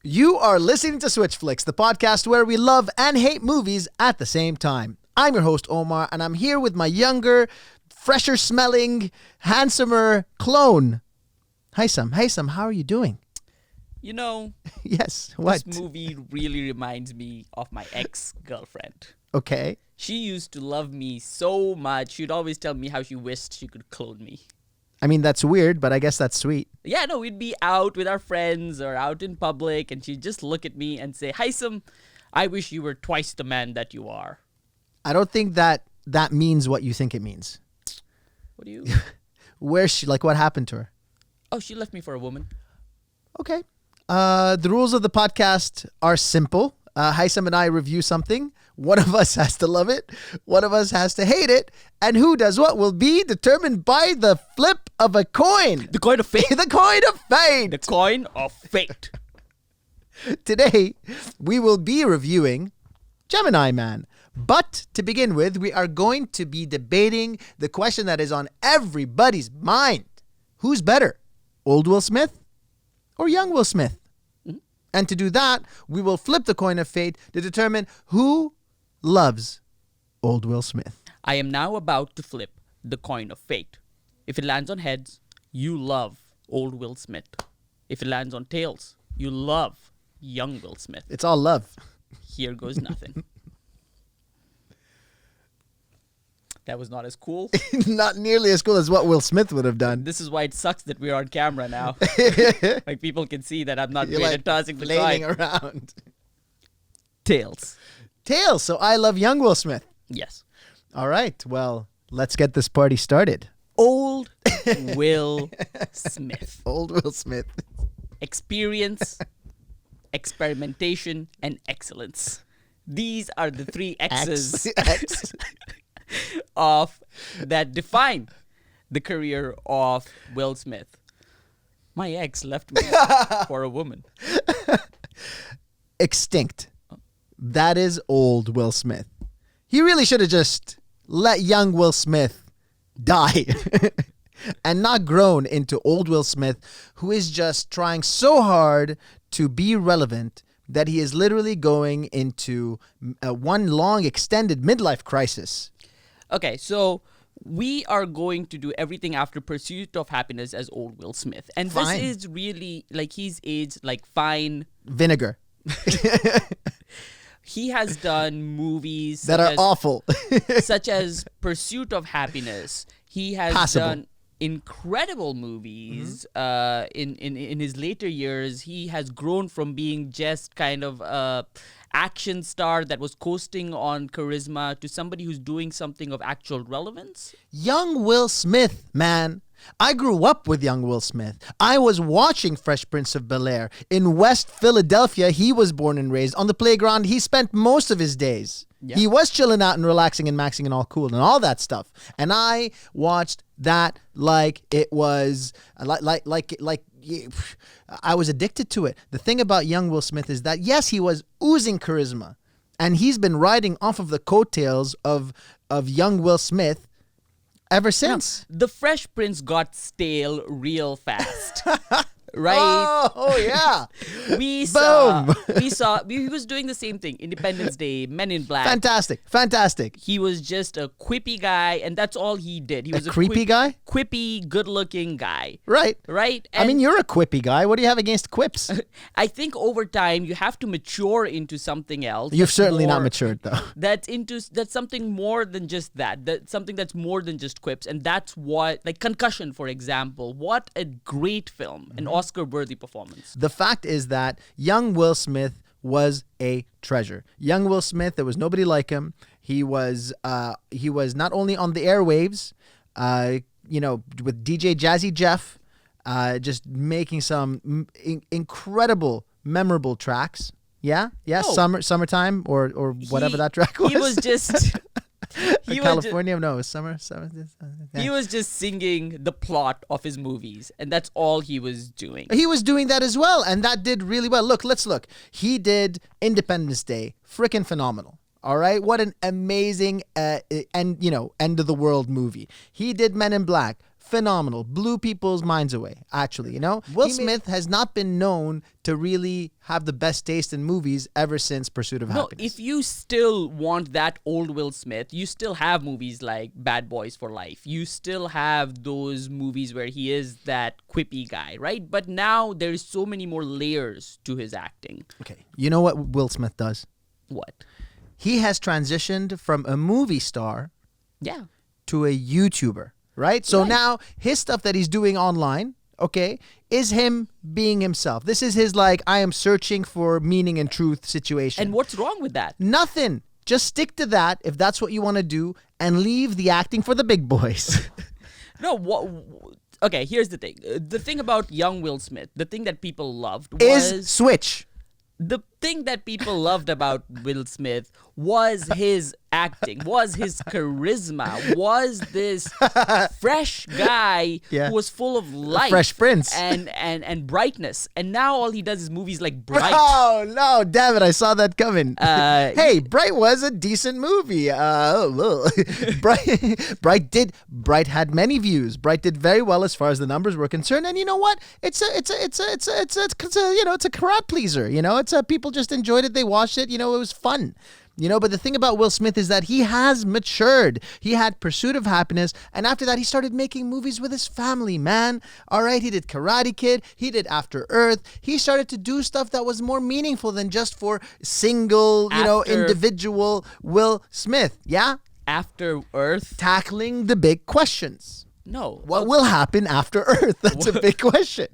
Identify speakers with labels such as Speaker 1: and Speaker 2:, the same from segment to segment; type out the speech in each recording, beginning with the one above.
Speaker 1: You are listening to Switch Flicks, the podcast where we love and hate movies at the same time. I'm your host, Omar, and I'm here with my younger, fresher smelling, handsomer clone, Haitham. Haitham, how are you doing?
Speaker 2: You know,
Speaker 1: yes, what?
Speaker 2: This movie really reminds me of my ex-girlfriend.
Speaker 1: Okay.
Speaker 2: She used to love me so much. She'd always tell me how she wished she could clone me.
Speaker 1: I mean, that's weird, but I guess that's sweet.
Speaker 2: Yeah, no, we'd be out with our friends or out in public, and she'd just look at me and say, Haitham, I wish you were twice the man that you are.
Speaker 1: I don't think that means what you think it means.
Speaker 2: What do you...
Speaker 1: Where's she? Like, what happened to her?
Speaker 2: Oh, she left me for a woman.
Speaker 1: Okay. The rules of the podcast are simple. Haitham and I review something. One of us has to love it. One of us has to hate it. And who does what will be determined by the flip of a coin.
Speaker 2: The coin of fate.
Speaker 1: The coin of fate.
Speaker 2: The coin of fate.
Speaker 1: Today, we will be reviewing Gemini Man. But to begin with, we are going to be debating the question that is on everybody's mind. Who's better, old Will Smith or young Will Smith? Mm-hmm. And to do that, we will flip the coin of fate to determine who loves old Will Smith.
Speaker 2: I am now about to flip the coin of fate. If it lands on heads, you love old Will Smith. If it lands on tails, you love young Will Smith.
Speaker 1: It's all love.
Speaker 2: Here goes nothing. That was not as cool.
Speaker 1: Not nearly as cool as what Will Smith would have done.
Speaker 2: This is why it sucks that we're on camera now. Like, people can see that I'm not
Speaker 1: You're
Speaker 2: great
Speaker 1: like
Speaker 2: at tossing the
Speaker 1: flailing
Speaker 2: coin.
Speaker 1: around.
Speaker 2: Tails.
Speaker 1: Tails. So I love young Will Smith.
Speaker 2: Yes.
Speaker 1: All right. Well, let's get this party started.
Speaker 2: Old Will Smith.
Speaker 1: Old Will Smith.
Speaker 2: Experience, experimentation, and excellence. These are the three X's of that define the career of Will Smith. My ex left me for a woman.
Speaker 1: Extinct. That is old Will Smith. He really should have just let young Will Smith die and not grown into old Will Smith, who is just trying so hard to be relevant that he is literally going into one long extended midlife crisis.
Speaker 2: Okay, so we are going to do everything after Pursuit of Happiness as old Will Smith. And
Speaker 1: Fine.
Speaker 2: This is really, like, he's aged like fine.
Speaker 1: Vinegar.
Speaker 2: He has done movies
Speaker 1: that are awful.
Speaker 2: such as Pursuit of Happiness. He has
Speaker 1: Passable.
Speaker 2: done incredible movies. In his later years, he has grown from being just kind of a action star that was coasting on charisma to somebody who's doing something of actual relevance.
Speaker 1: Young Will Smith, man. I grew up with young Will Smith. I was watching Fresh Prince of Bel-Air. In West Philadelphia, he was born and raised. On the playground, he spent most of his days. Yeah. He was chilling out and relaxing and maxing and all cool and all that stuff. And I watched that like it was, I was addicted to it. The thing about young Will Smith is that, yes, he was oozing charisma. And he's been riding off of the coattails of young Will Smith ever since.
Speaker 2: The Fresh Prince got stale real fast. Right?
Speaker 1: Oh yeah.
Speaker 2: He was doing the same thing. Independence Day, Men in Black.
Speaker 1: Fantastic.
Speaker 2: He was just a quippy guy, and that's all he did. He was a
Speaker 1: creepy guy?
Speaker 2: Quippy, good-looking guy.
Speaker 1: Right.
Speaker 2: And
Speaker 1: I mean, you're a quippy guy. What do you have against quips?
Speaker 2: I think over time you have to mature into something else.
Speaker 1: You've certainly not matured, though.
Speaker 2: That's something more than just that. That's something that's more than just quips, and that's what, like Concussion, for example. What a great film, an Oscar-worthy performance.
Speaker 1: The fact is that young Will Smith was a treasure. Young Will Smith, there was nobody like him. He was not only on the airwaves, with DJ Jazzy Jeff, just making some incredible, memorable tracks. Yeah, Summertime or whatever that track was.
Speaker 2: He was just
Speaker 1: California. No, it was summer. Yeah.
Speaker 2: He was just singing the plot of his movies, and that's all he was doing.
Speaker 1: He was doing that as well, and that did really well. Let's look. He did Independence Day, freaking phenomenal. All right, what an amazing end of the world movie. He did Men in Black, phenomenal. Blew people's minds away, actually, you know? Will Smith has not been known to really have the best taste in movies ever since Pursuit of
Speaker 2: No,
Speaker 1: Happiness.
Speaker 2: if you still want that old Will Smith, you still have movies like Bad Boys for Life. You still have those movies where he is that quippy guy, right? But now there's so many more layers to his acting.
Speaker 1: Okay, you know what Will Smith does?
Speaker 2: What?
Speaker 1: He has transitioned from a movie star
Speaker 2: Yeah.
Speaker 1: to a YouTuber, right? So
Speaker 2: Right.
Speaker 1: now his stuff that he's doing online, okay, is him being himself. This is his like, I am searching for meaning and truth situation.
Speaker 2: And what's wrong with that?
Speaker 1: Nothing. Just stick to that if that's what you want to do and leave the acting for the big boys.
Speaker 2: No, what? Okay, here's the thing. The thing about young Will Smith, the thing that people loved
Speaker 1: is
Speaker 2: was
Speaker 1: switch.
Speaker 2: the thing that people loved about Will Smith was his acting, was his charisma, was this fresh guy
Speaker 1: Yeah.
Speaker 2: who was full of life,
Speaker 1: Fresh Prince.
Speaker 2: and brightness. And now all he does is movies like Bright.
Speaker 1: Oh no, damn it! I saw that coming.
Speaker 2: Uh,
Speaker 1: hey, Bright was a decent movie. Bright had many views. Bright did very well as far as the numbers were concerned. And you know what? It's a crowd pleaser. You know, people just enjoyed it. They watched it. You know, it was fun. You know, but the thing about Will Smith is that he has matured. He had Pursuit of Happiness, and after that, he started making movies with his family, man. All right, he did Karate Kid, he did After Earth. He started to do stuff that was more meaningful than just for single, individual Will Smith. Yeah?
Speaker 2: After Earth?
Speaker 1: Tackling the big questions.
Speaker 2: No.
Speaker 1: What will happen after Earth? That's a big question.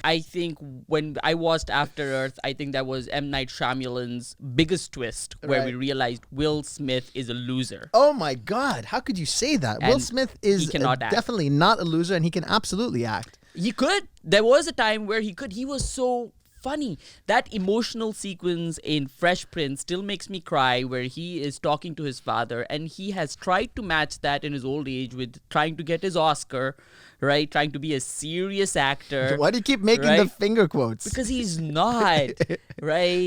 Speaker 2: I think when I watched After Earth, I think that was M. Night Shyamalan's biggest twist, where we
Speaker 1: Right.
Speaker 2: realized Will Smith is a loser.
Speaker 1: Oh my God, how could you say that? Will
Speaker 2: And
Speaker 1: Smith
Speaker 2: he
Speaker 1: is
Speaker 2: cannot act.
Speaker 1: definitely not a loser, and he can absolutely act.
Speaker 2: He could. There was a time where he could. He was so funny. That emotional sequence in Fresh Prince still makes me cry, where he is talking to his father, and he has tried to match that in his old age with trying to get his Oscar, right? Trying to be a serious actor.
Speaker 1: Why do you keep making the
Speaker 2: Right?
Speaker 1: finger quotes?
Speaker 2: Because he's not, right?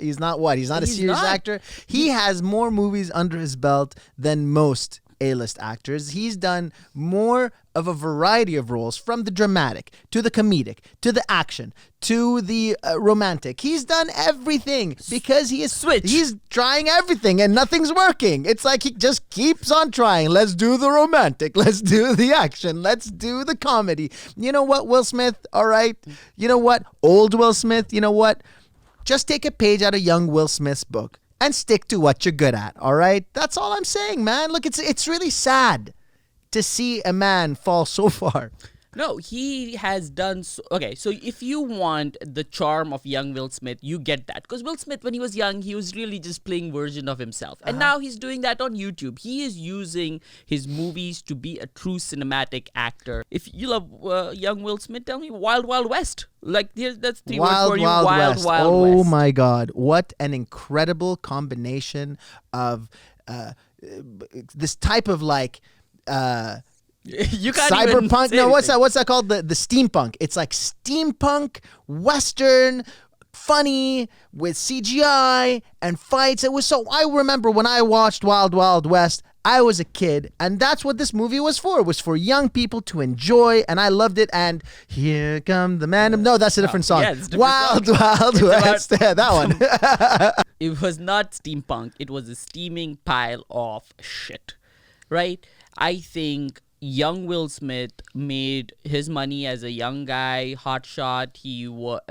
Speaker 1: He's not what? He's not a
Speaker 2: He's
Speaker 1: serious
Speaker 2: not.
Speaker 1: actor. He has more movies under his belt than most A-list actors. He's done more of a variety of roles, from the dramatic to the comedic to the action to the romantic. He's done everything because he is
Speaker 2: Switch.
Speaker 1: He's trying everything and nothing's working. It's like he just keeps on trying. Let's do the romantic. Let's do the action. Let's do the comedy. You know what, Will Smith? All right. You know what, old Will Smith? You know what? Just take a page out of young Will Smith's book and stick to what you're good at, all right? That's all I'm saying, man. Look, it's really sad to see a man fall so far.
Speaker 2: No, he has done so. Okay, so if you want the charm of young Will Smith, you get that. Because Will Smith, when he was young, he was really just playing version of himself. And now he's doing that on YouTube. He is using his movies to be a true cinematic actor. If you love young Will Smith, tell me Wild Wild West. Like, that's three words for you.
Speaker 1: Wild
Speaker 2: Wild
Speaker 1: West.
Speaker 2: Wild
Speaker 1: Oh
Speaker 2: West.
Speaker 1: my God. What an incredible combination of this type of like
Speaker 2: You can't even
Speaker 1: cyberpunk.
Speaker 2: say
Speaker 1: No, what's
Speaker 2: anything.
Speaker 1: that called? The steampunk. It's like steampunk, Western, funny with CGI and fights. It was so, I remember when I watched Wild Wild West, I was a kid, and that's what this movie was for. It was for young people to enjoy, and I loved it. And here come the man. No, that's a different song.
Speaker 2: yeah, it's a different
Speaker 1: Wild
Speaker 2: song.
Speaker 1: Wild West. Yeah, that one.
Speaker 2: It was not steampunk. It was a steaming pile of shit, right? I think young Will Smith made his money as a young guy, hotshot.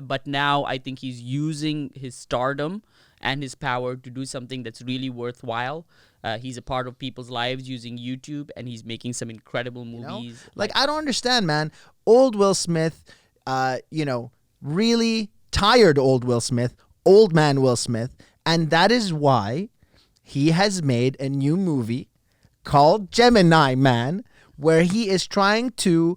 Speaker 2: But now I think he's using his stardom and his power to do something that's really worthwhile. He's a part of people's lives using YouTube, and he's making some incredible movies.
Speaker 1: Like, I don't understand, man. Old Will Smith, really tired old Will Smith, old man Will Smith. And that is why he has made a new movie called Gemini Man, where he is trying to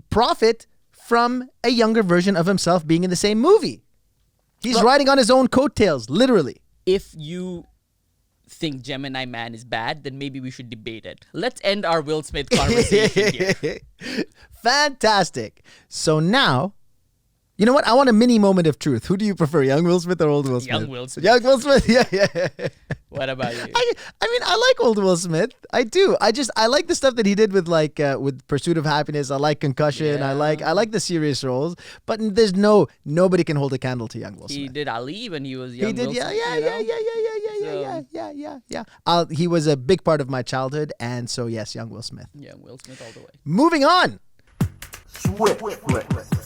Speaker 1: profit from a younger version of himself being in the same movie. He's riding on his own coattails, literally.
Speaker 2: If you think Gemini Man is bad, then maybe we should debate it. Let's end our Will Smith conversation here.
Speaker 1: Fantastic. So now You know what? I want a mini moment of truth. Who do you prefer, young Will Smith or old Will Smith?
Speaker 2: Young Will Smith.
Speaker 1: Young Will Smith. Yeah.
Speaker 2: What about you?
Speaker 1: I mean, I like old Will Smith. I do. I like the stuff that he did with with Pursuit of Happiness. I like Concussion.
Speaker 2: Yeah.
Speaker 1: I like the serious roles. But there's nobody can hold a candle to young Will Smith.
Speaker 2: He did Ali when he was young.
Speaker 1: He did.
Speaker 2: Will
Speaker 1: Yeah.
Speaker 2: So-
Speaker 1: He was a big part of my childhood, and so yes, young Will Smith.
Speaker 2: Yeah, Will Smith all the way.
Speaker 1: Moving on.
Speaker 3: Switch flicks.